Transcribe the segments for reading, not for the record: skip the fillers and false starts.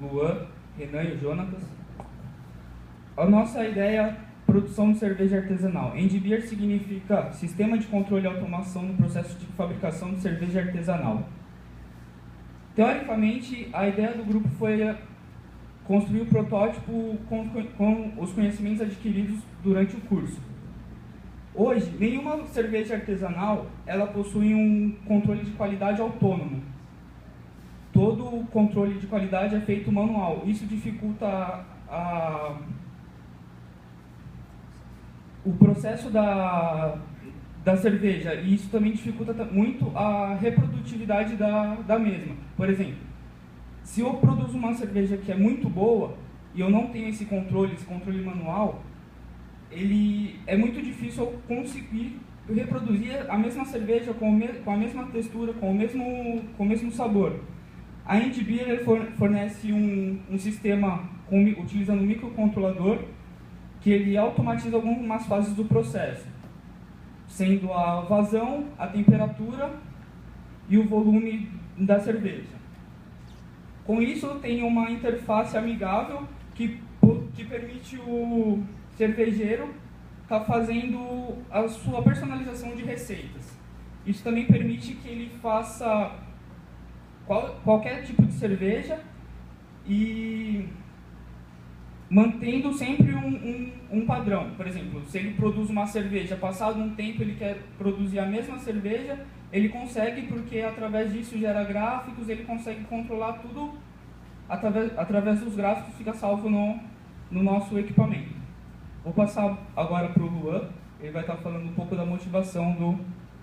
Luan, Renan e o Jonatas. A nossa ideia é produção de cerveja artesanal. End Beer significa Sistema de Controle e Automação no Processo de Fabricação de Cerveja Artesanal. Teoricamente, a ideia do grupo foi construir o protótipo com os conhecimentos adquiridos durante o curso. Hoje, nenhuma cerveja artesanal ela possui um controle de qualidade autônomo. Todo o controle de qualidade é feito manual. Isso dificulta o processo da cerveja, e isso também dificulta muito a reprodutividade da mesma. Por exemplo, se eu produzo uma cerveja que é muito boa e eu não tenho esse controle manual, é muito difícil eu conseguir reproduzir a mesma cerveja com a mesma textura, com o mesmo sabor. A End Beer fornece um sistema utilizando um microcontrolador que ele automatiza algumas fases do processo, sendo a vazão, a temperatura e o volume da cerveja. Com isso, tem uma interface amigável que permite o cervejeiro estar fazendo a sua personalização de receitas. Isso também permite que ele faça qualquer tipo de cerveja e mantendo sempre um padrão. Por exemplo, se ele produz uma cerveja, passado um tempo ele quer produzir a mesma cerveja, ele consegue, porque através disso gera gráficos, ele consegue controlar tudo através dos gráficos, fica salvo no nosso equipamento. Vou passar agora para o Luan, ele vai estar falando um pouco da motivação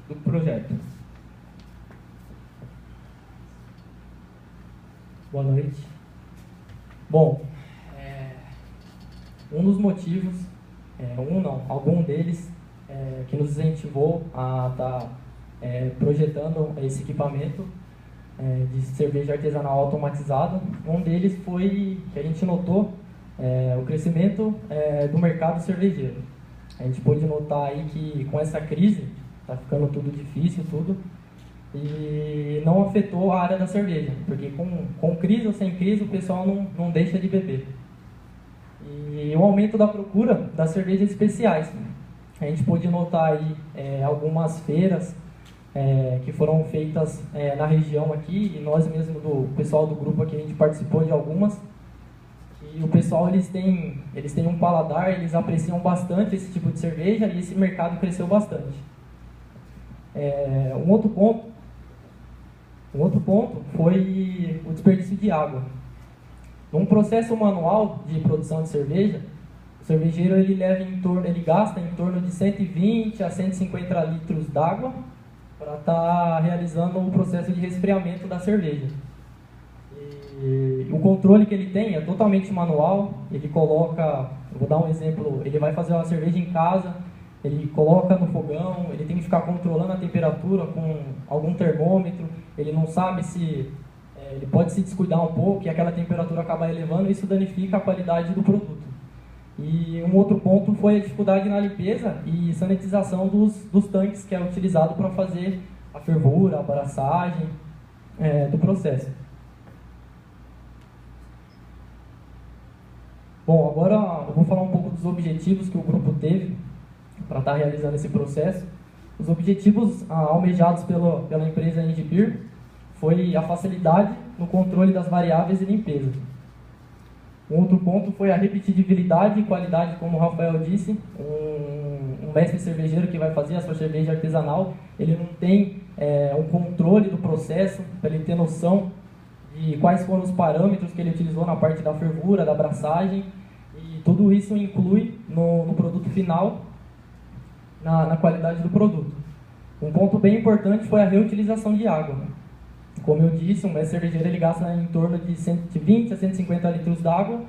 do projeto. Boa noite. Bom, um dos motivos, algum deles, que nos incentivou a estar projetando esse equipamento de cerveja artesanal automatizado, um deles foi que a gente notou o crescimento do mercado cervejeiro. A gente pôde notar aí que com essa crise, está ficando tudo difícil, e não afetou a área da cerveja, porque com crise ou sem crise o pessoal não deixa de beber. E o aumento da procura das cervejas especiais. A gente pôde notar aí algumas feiras que foram feitas na região aqui, e nós mesmo, do pessoal do grupo aqui, a gente participou de algumas. E o pessoal, eles têm um paladar, eles apreciam bastante esse tipo de cerveja, e esse mercado cresceu bastante. Um outro ponto foi o desperdício de água. Num processo manual de produção de cerveja, o cervejeiro ele gasta em torno de 120 a 150 litros d'água para estar realizando o processo de resfriamento da cerveja. E o controle que ele tem é totalmente manual. Ele coloca, vou dar um exemplo, ele vai fazer uma cerveja em casa, ele coloca no fogão, ele tem que ficar controlando a temperatura com algum termômetro, ele não sabe se ele pode se descuidar um pouco e aquela temperatura acabar elevando, e isso danifica a qualidade do produto. E um outro ponto foi a dificuldade na limpeza e sanitização dos tanques, que é utilizado para fazer a fervura, a abraçagem do processo. Bom, agora eu vou falar um pouco dos objetivos que o grupo teve para estar realizando esse processo. Os objetivos almejados pela empresa End Beer foi a facilidade no controle das variáveis e limpeza. Um outro ponto foi a repetitividade e qualidade, como o Rafael disse. Um mestre cervejeiro que vai fazer a sua cerveja artesanal, ele não tem um controle do processo, para ele ter noção de quais foram os parâmetros que ele utilizou na parte da fervura, da abraçagem, e tudo isso inclui no produto final, na qualidade do produto. Um ponto bem importante foi a reutilização de água. Como eu disse, um mestre cervejeiro ele gasta em torno de 120 a 150 litros d'água,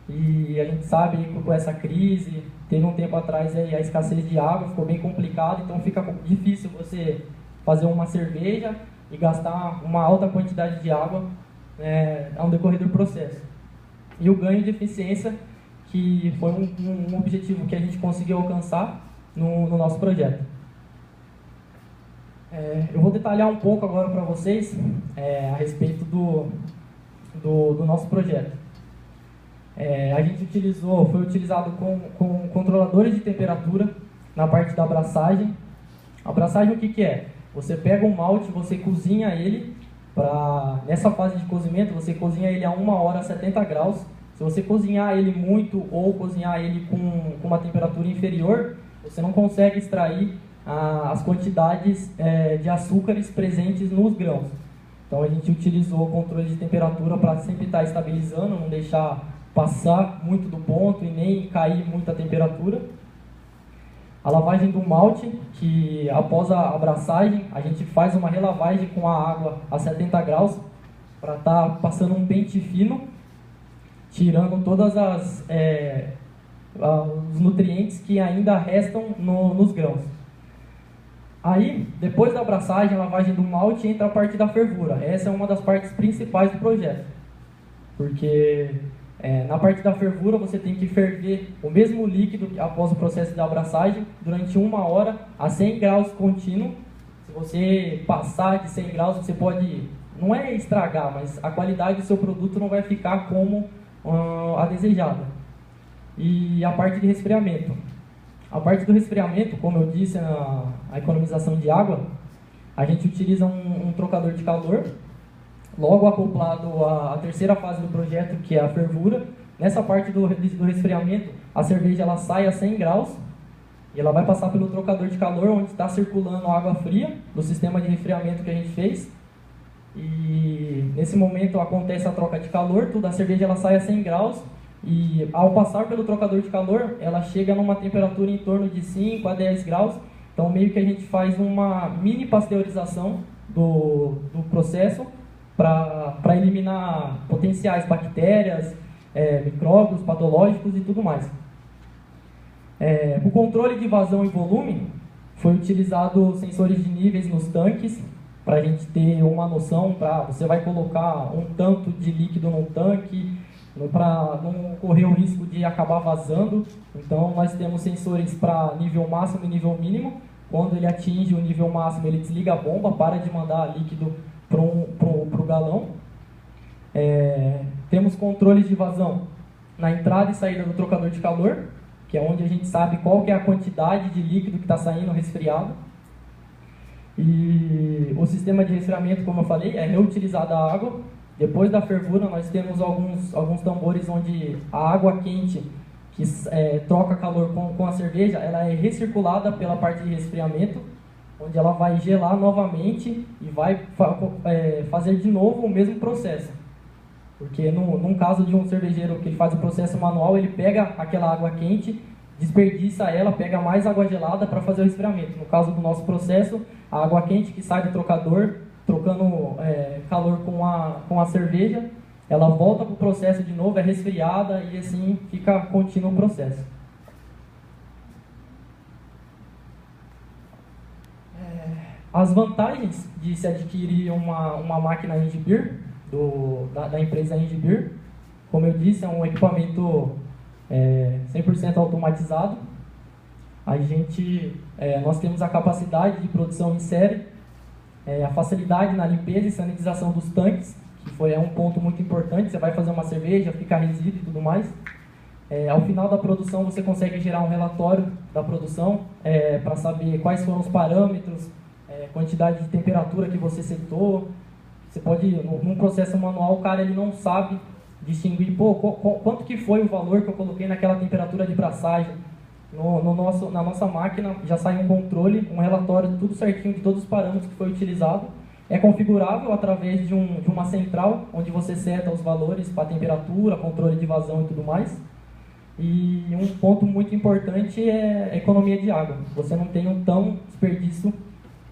e a gente sabe que com essa crise, teve um tempo atrás aí a escassez de água, ficou bem complicado, então fica difícil você fazer uma cerveja e gastar uma alta quantidade de água ao decorrer do processo. E o ganho de eficiência, que foi um objetivo que a gente conseguiu alcançar no nosso projeto. Eu vou detalhar um pouco agora para vocês a respeito do nosso projeto. A gente foi utilizado com controladores de temperatura na parte da abraçagem. A abraçagem o que é? Você pega um malte, você cozinha ele, nessa fase de cozimento, você cozinha ele a 1 hora a 70 graus. Se você cozinhar ele muito ou cozinhar ele com uma temperatura inferior, você não consegue extrair as quantidades de açúcares presentes nos grãos. Então a gente utilizou o controle de temperatura para sempre estar estabilizando, não deixar passar muito do ponto e nem cair muito a temperatura. A lavagem do malte, que após a abraçagem, a gente faz uma relavagem com a água a 70 graus para estar passando um pente fino, tirando todas os nutrientes que ainda restam nos grãos. Aí, depois da abraçagem, a lavagem do malte, entra a parte da fervura. Essa é uma das partes principais do projeto, porque na parte da fervura você tem que ferver o mesmo líquido após o processo de abraçagem durante 1 hora a 100 graus contínuo. Se você passar de 100 graus, você pode, não é estragar, mas a qualidade do seu produto não vai ficar como a desejada. E a parte de resfriamento. A parte do resfriamento, como eu disse, a economização de água, a gente utiliza um trocador de calor, logo acoplado à terceira fase do projeto, que é a fervura. Nessa parte do resfriamento, a cerveja ela sai a 100 graus e ela vai passar pelo trocador de calor, onde está circulando água fria do sistema de resfriamento que a gente fez. E nesse momento acontece a troca de calor, a cerveja ela sai a 100 graus e ao passar pelo trocador de calor, ela chega numa temperatura em torno de 5 a 10 graus. Então meio que a gente faz uma mini pasteurização do processo para eliminar potenciais bactérias, micróbios patológicos e tudo mais. O controle de vazão e volume foi utilizado sensores de níveis nos tanques, para a gente ter uma noção, você vai colocar um tanto de líquido num tanque, para não correr o risco de acabar vazando. Então nós temos sensores para nível máximo e nível mínimo. Quando ele atinge o nível máximo, ele desliga a bomba, para de mandar líquido para o galão. Temos controles de vazão na entrada e saída do trocador de calor, que é onde a gente sabe qual que é a quantidade de líquido que está saindo resfriado. E o sistema de resfriamento, como eu falei, é reutilizada a água. Depois da fervura, nós temos alguns tambores onde a água quente, que troca calor com a cerveja, ela é recirculada pela parte de resfriamento, onde ela vai gelar novamente e vai fazer de novo o mesmo processo. Porque num caso de um cervejeiro que ele faz o processo manual, ele pega aquela água quente, desperdiça ela, pega mais água gelada para fazer o resfriamento. No caso do nosso processo, a água quente que sai do trocador, trocando calor com a cerveja, ela volta para o processo de novo, é resfriada e assim fica contínuo o processo. As vantagens de se adquirir uma máquina Engie Beer, da empresa Engie Beer, como eu disse, é um equipamento 100% automatizado. Nós temos a capacidade de produção em série, a facilidade na limpeza e sanitização dos tanques, que é um ponto muito importante. Você vai fazer uma cerveja, fica resíduo e tudo mais. Ao final da produção, você consegue gerar um relatório da produção para saber quais foram os parâmetros, quantidade de temperatura que você setou. Você pode, num processo manual, o cara ele não sabe distinguir quanto que foi o valor que eu coloquei naquela temperatura de braçagem. Na nossa máquina já sai um controle, um relatório, tudo certinho de todos os parâmetros que foi utilizado. É configurável através de uma central, onde você seta os valores para temperatura, controle de vazão e tudo mais. E um ponto muito importante é a economia de água. Você não tem um tão desperdício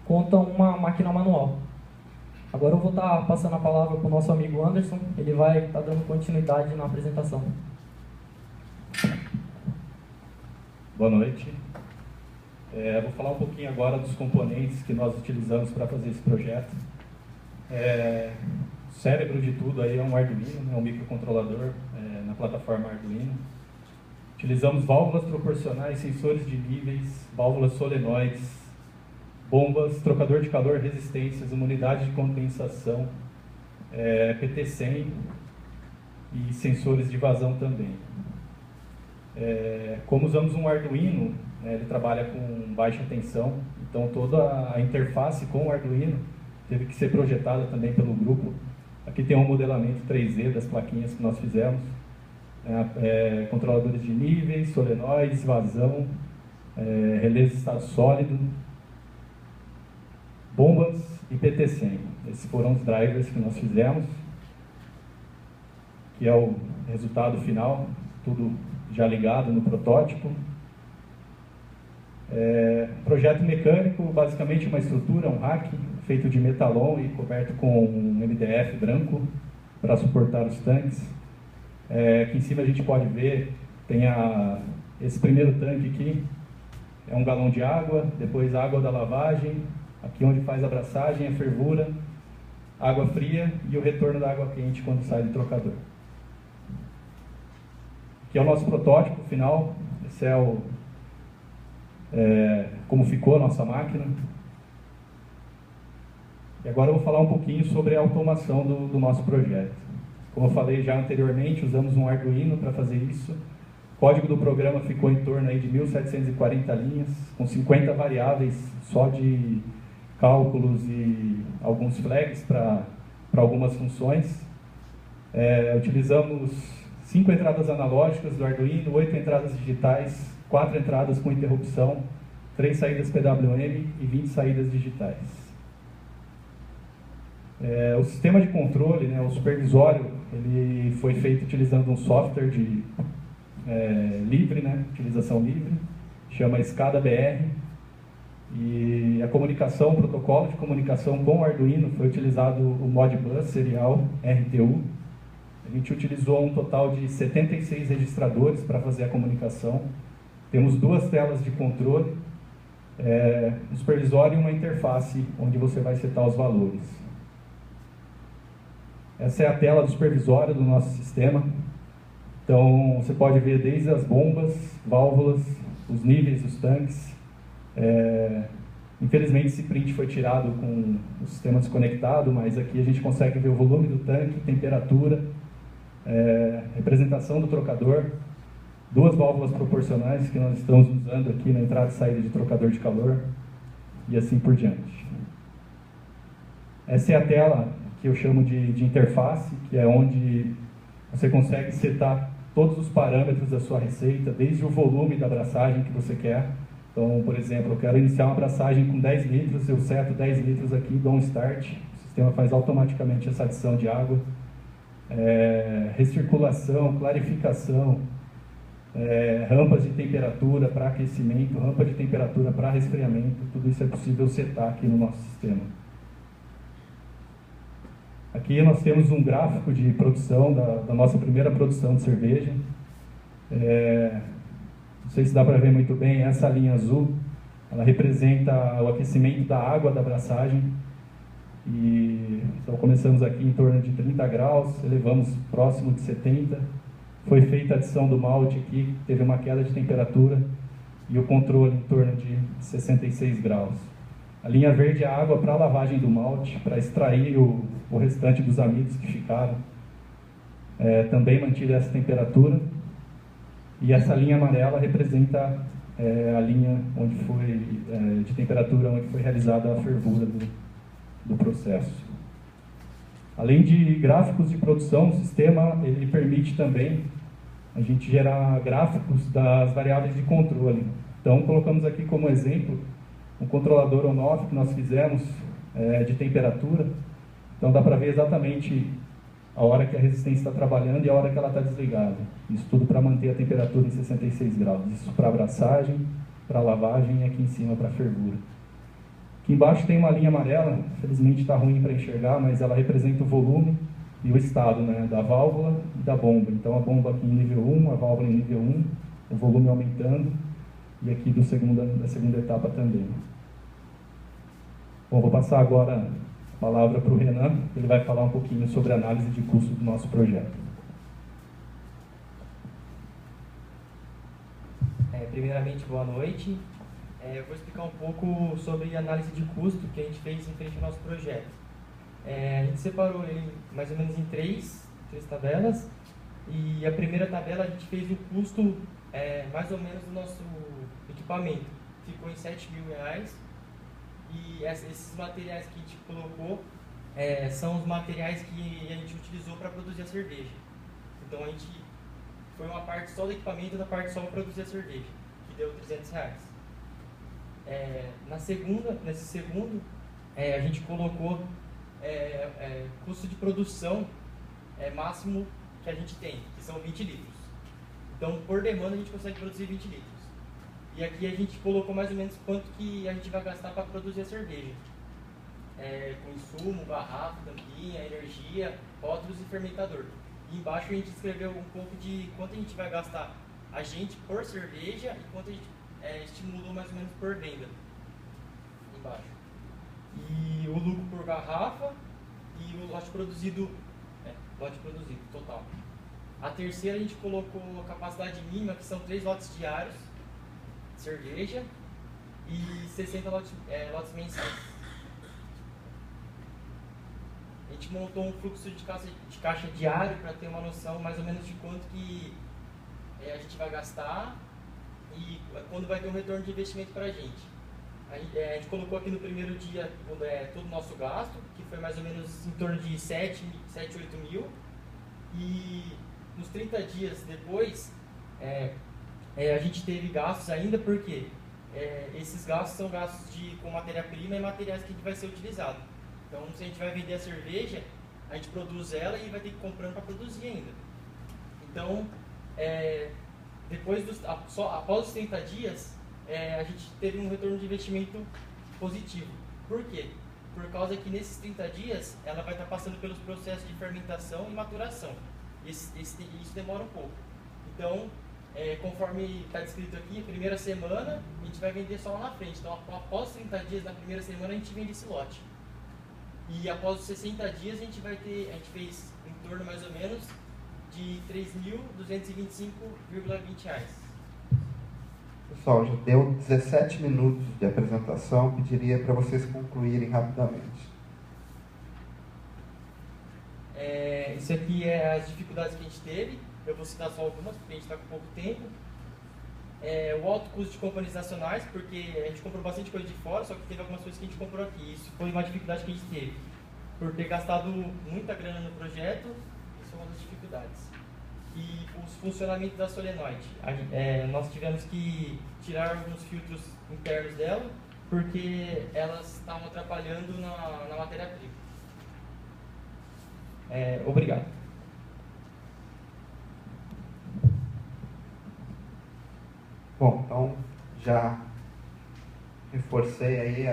quanto uma máquina manual. Agora eu vou estar passando a palavra para o nosso amigo Anderson, ele vai estar dando continuidade na apresentação. Boa noite. Vou falar um pouquinho agora dos componentes que nós utilizamos para fazer esse projeto. O cérebro de tudo aí é um Arduino, um microcontrolador na plataforma Arduino. Utilizamos válvulas proporcionais, sensores de níveis, válvulas solenoides, bombas, trocador de calor, resistências, uma unidade de condensação, PT100, e sensores de vazão também. Como usamos um Arduino, né, ele trabalha com baixa tensão, então toda a interface com o Arduino teve que ser projetada também pelo grupo. Aqui tem um modelamento 3D das plaquinhas que nós fizemos, controladores de níveis, solenoides, vazão, relés de estado sólido, bombas e PT100. Esses foram os drivers que nós fizemos, que é o resultado final, tudo já ligado no protótipo. Projeto mecânico, basicamente uma estrutura, um rack, feito de metalon e coberto com um MDF branco para suportar os tanques. Aqui em cima a gente pode ver, tem esse primeiro tanque aqui, é 1 galão de água, depois a água da lavagem, aqui onde faz a abraçagem, a fervura, água fria e o retorno da água quente quando sai do trocador. Aqui é o nosso protótipo final, esse como ficou a nossa máquina. E agora eu vou falar um pouquinho sobre a automação do nosso projeto. Como eu falei já anteriormente, usamos um Arduino para fazer isso. O código do programa ficou em torno aí de 1.740 linhas, com 50 variáveis só de cálculos e alguns flags para algumas funções. Utilizamos 5 entradas analógicas do Arduino, 8 entradas digitais, 4 entradas com interrupção, 3 saídas PWM e 20 saídas digitais. O sistema de controle, né, o supervisório, ele foi feito utilizando um software livre, né, utilização livre, chama SCADA-BR. E a comunicação, o protocolo de comunicação com o Arduino foi utilizado o Modbus serial RTU. A gente utilizou um total de 76 registradores para fazer a comunicação. Temos 2 telas de controle, um supervisório e uma interface onde você vai setar os valores. Essa é a tela do supervisório do nosso sistema. Então você pode ver desde as bombas, válvulas, os níveis dos tanques. Infelizmente esse print foi tirado com o sistema desconectado, mas aqui a gente consegue ver o volume do tanque, temperatura, representação do trocador, 2 válvulas proporcionais que nós estamos usando aqui na entrada e saída de trocador de calor e assim por diante. Essa é a tela que eu chamo de interface, que é onde você consegue setar todos os parâmetros da sua receita, desde o volume da abraçagem que você quer. Então, por exemplo, eu quero iniciar uma abraçagem com 10 litros, eu seto 10 litros aqui, dou um start, o sistema faz automaticamente essa adição de água. Recirculação, clarificação, rampas de temperatura para aquecimento, rampa de temperatura para resfriamento, tudo isso é possível setar aqui no nosso sistema. Aqui nós temos um gráfico de produção da nossa primeira produção de cerveja. Não sei se dá para ver muito bem, essa linha azul, ela representa o aquecimento da água da abraçagem. Então começamos aqui em torno de 30 graus, elevamos próximo de 70. Foi feita a adição do malte aqui, teve uma queda de temperatura e o controle em torno de 66 graus. A linha verde é a água para a lavagem do malte, para extrair o restante dos amidos que ficaram. Também mantida essa temperatura. E essa linha amarela representa a linha onde foi, de temperatura onde foi realizada a fervura do processo. Além de gráficos de produção, o sistema ele permite também a gente gerar gráficos das variáveis de controle. Então, colocamos aqui como exemplo um controlador on-off que nós fizemos de temperatura. Então, dá para ver exatamente a hora que a resistência está trabalhando e a hora que ela está desligada. Isso tudo para manter a temperatura em 66 graus. Isso para abraçagem, para lavagem e aqui em cima para fervura. Aqui embaixo tem uma linha amarela, infelizmente está ruim para enxergar, mas ela representa o volume e o estado, né, da válvula e da bomba. Então a bomba aqui em nível 1, a válvula em nível 1, o volume aumentando, e aqui da segunda etapa também. Bom, vou passar agora a palavra para o Renan, ele vai falar um pouquinho sobre a análise de custo do nosso projeto. Primeiramente, boa noite. Eu vou explicar um pouco sobre a análise de custo que a gente fez em frente ao nosso projeto. A gente separou ele mais ou menos em três tabelas. E a primeira tabela a gente fez o custo mais ou menos do nosso equipamento. Ficou em R$7.000. E esses materiais que a gente colocou são os materiais que a gente utilizou para produzir a cerveja. Então a gente foi uma parte só do equipamento e outra parte só para produzir a cerveja, que deu R$300. Nesse segundo, a gente colocou custo de produção máximo que a gente tem, que são 20 litros. Então, por demanda, a gente consegue produzir 20 litros. E aqui a gente colocou mais ou menos quanto que a gente vai gastar para produzir a cerveja. Com insumo, garrafa, tampinha, energia, rótulos e fermentador. E embaixo a gente escreveu um pouco de quanto a gente vai gastar a gente por cerveja e quanto a gente estimulou mais ou menos por venda. Embaixo. E o lucro por garrafa e o lote produzido total. A terceira a gente colocou a capacidade mínima, que são 3 lotes diários de cerveja e 60 lotes mensais. A gente montou um fluxo de caixa diário para ter uma noção mais ou menos de quanto que a gente vai gastar e quando vai ter um retorno de investimento para a gente. A gente colocou aqui no primeiro dia todo o nosso gasto, que foi mais ou menos em torno de 7, 8 mil. E nos 30 dias depois, a gente teve gastos ainda, porque esses gastos são gastos com matéria-prima e materiais que vai ser utilizado. Então, se a gente vai vender a cerveja, a gente produz ela e vai ter que ir comprando para produzir ainda. Então, após os 30 dias, a gente teve um retorno de investimento positivo. Por quê? Por causa que nesses 30 dias, ela vai estar passando pelos processos de fermentação e maturação. Isso demora um pouco. Então, conforme está descrito aqui, a primeira semana, a gente vai vender só lá na frente. Então, após 30 dias, na primeira semana, a gente vende esse lote. E após os 60 dias, a gente fez em torno mais ou menos de R$3.225,20. Pessoal, já deu 17 minutos de apresentação, pediria para vocês concluírem rapidamente. Isso aqui é as dificuldades que a gente teve, eu vou citar só algumas, porque a gente está com pouco tempo. O alto custo de componentes nacionais, porque a gente comprou bastante coisa de fora, só que teve algumas coisas que a gente comprou aqui. Isso foi uma dificuldade que a gente teve. Por ter gastado muita grana no projeto, isso é uma das dificuldades. E os funcionamentos da solenoide. Nós tivemos que tirar alguns filtros internos dela, porque elas estavam atrapalhando na matéria-prima. Obrigado. Bom, então já reforcei aí